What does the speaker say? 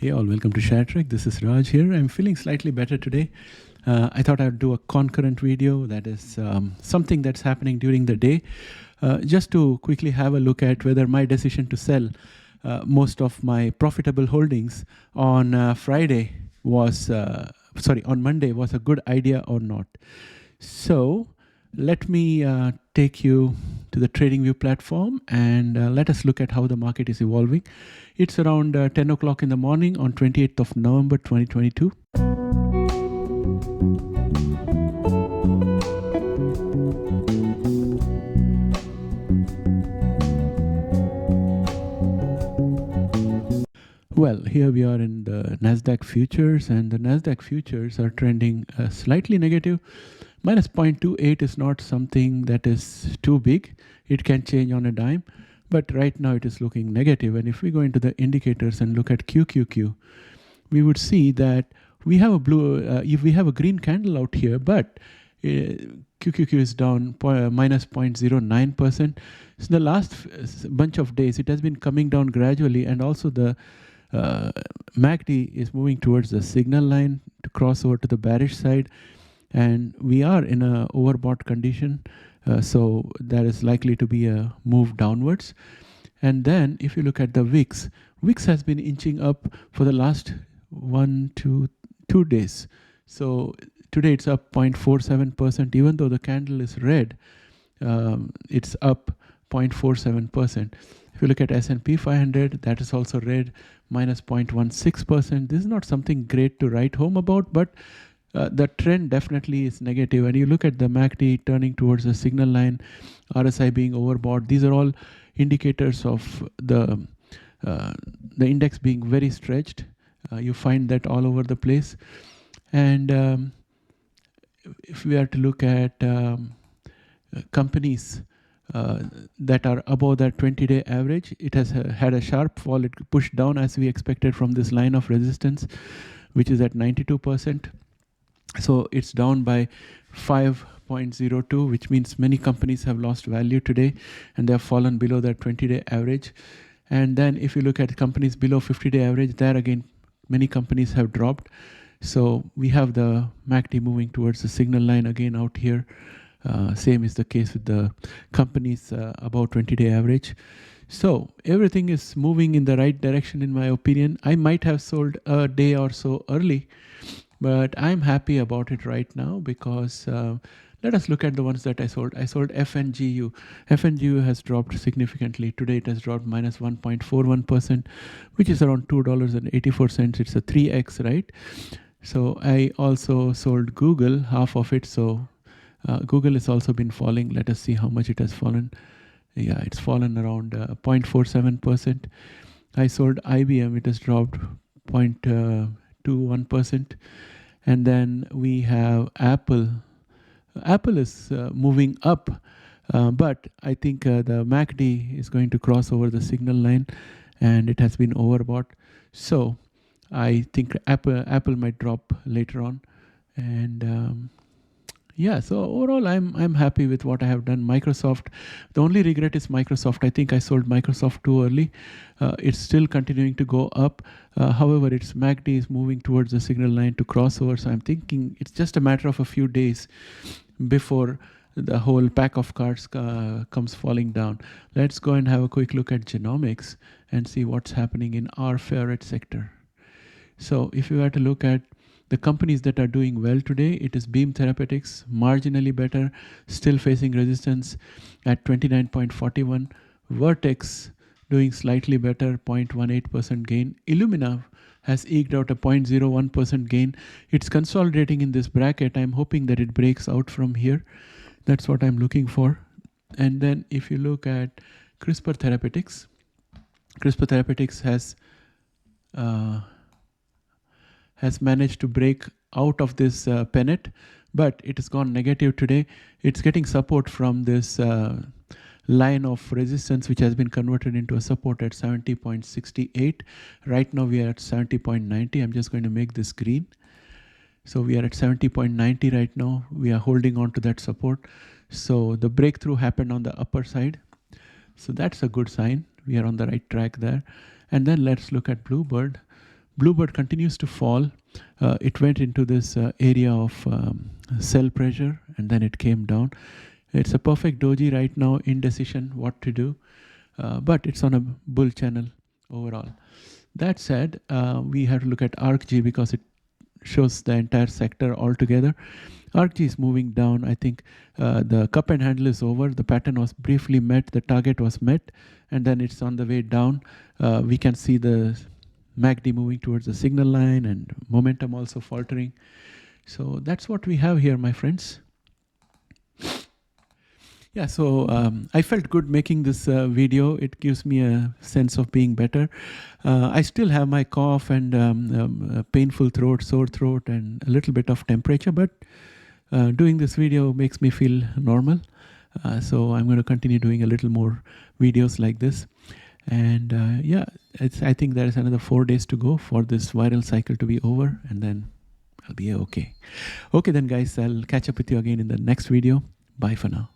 Hey all, welcome to ShareTreck. This is Raj here. I'm feeling slightly better today. I thought I'd do a concurrent video that is something that's happening during the day, just to quickly have a look at whether my decision to sell most of my profitable holdings on on Monday was a good idea or not. So let me take you to the TradingView platform and let us look at how the market is evolving. It's around 10 o'clock in the morning on 28th of November 2022. Well, here we are in the NASDAQ futures, and the NASDAQ futures are trending slightly negative. Minus 0.28 is not something that is too big. It can change on a dime, but right now it is looking negative. And if we go into the indicators and look at QQQ, we would see that we have a green candle out here, but QQQ is down minus 0.09%. So the last bunch of days, it has been coming down gradually, and also the MACD is moving towards the signal line to cross over to the bearish side, and we are in a overbought condition, so there is likely to be a move downwards. And then if you look at the VIX has been inching up for the last 2 days. So today it's up 0.47%. Even though the candle is red, it's up 0.47%. If you look at S&P 500, that is also red, minus 0.16%. This is not something great to write home about, but the trend definitely is negative. And you look at the MACD turning towards the signal line, RSI being overbought. These are all indicators of the index being very stretched. You find that all over the place. And if we are to look at companies that are above that 20-day average, it has had a sharp fall. It pushed down as we expected from this line of resistance, which is at 92%. So it's down by 5.02, which means many companies have lost value today, and they have fallen below that 20-day average. And then if you look at companies below 50-day average, there again, many companies have dropped. So we have the MACD moving towards the signal line again out here. Same is the case with the companies above 20-day average. So everything is moving in the right direction, in my opinion. I might have sold a day or so early, but I'm happy about it right now because let us look at the ones that I sold. I sold FNGU. FNGU has dropped significantly. Today it has dropped minus 1.41%, which is around $2.84. It's a 3x, right? So I also sold Google, half of it. So Google has also been falling. Let us see how much it has fallen. Yeah, it's fallen around 0.47%. I sold IBM. It has dropped 0.21%. And then we have Apple. Apple is moving up, but I think the MACD is going to cross over the signal line, and it has been overbought. So I think Apple might drop later on. And yeah, so overall, I'm happy with what I have done. Microsoft, the only regret is Microsoft. I think I sold Microsoft too early. It's still continuing to go up. However, its MACD is moving towards the signal line to cross over. So I'm thinking it's just a matter of a few days before the whole pack of cards comes falling down. Let's go and have a quick look at genomics and see what's happening in our favorite sector. So if you were to look at the companies that are doing well today, it is Beam Therapeutics, marginally better, still facing resistance at 29.41. Vertex doing slightly better, 0.18% gain. Illumina has eked out a 0.01% gain. It's consolidating in this bracket. I'm hoping that it breaks out from here. That's what I'm looking for. And then if you look at CRISPR Therapeutics has managed to break out of this pennant, but it has gone negative today. It's getting support from this line of resistance, which has been converted into a support at 70.68. Right now we are at 70.90. I'm just going to make this green. So we are at 70.90 right now. We are holding on to that support. So the breakthrough happened on the upper side. So that's a good sign. We are on the right track there. And then let's look at Bluebird. Bluebird continues to fall. It went into this area of sell pressure, and then it came down. It's a perfect doji right now, indecision what to do, but it's on a bull channel overall. That said, we have to look at ARCG because it shows the entire sector altogether. ARCG is moving down. I think the cup and handle is over. The pattern was briefly met. The target was met, and then it's on the way down. We can see the MACD moving towards the signal line and momentum also faltering. So that's what we have here, my friends. Yeah, so I felt good making this video. It gives me a sense of being better. I still have my cough and painful throat, sore throat, and a little bit of temperature, but doing this video makes me feel normal. So I'm going to continue doing a little more videos like this. And yeah, I think there is another 4 days to go for this viral cycle to be over, and then I'll be okay. Okay then, guys, I'll catch up with you again in the next video. Bye for now.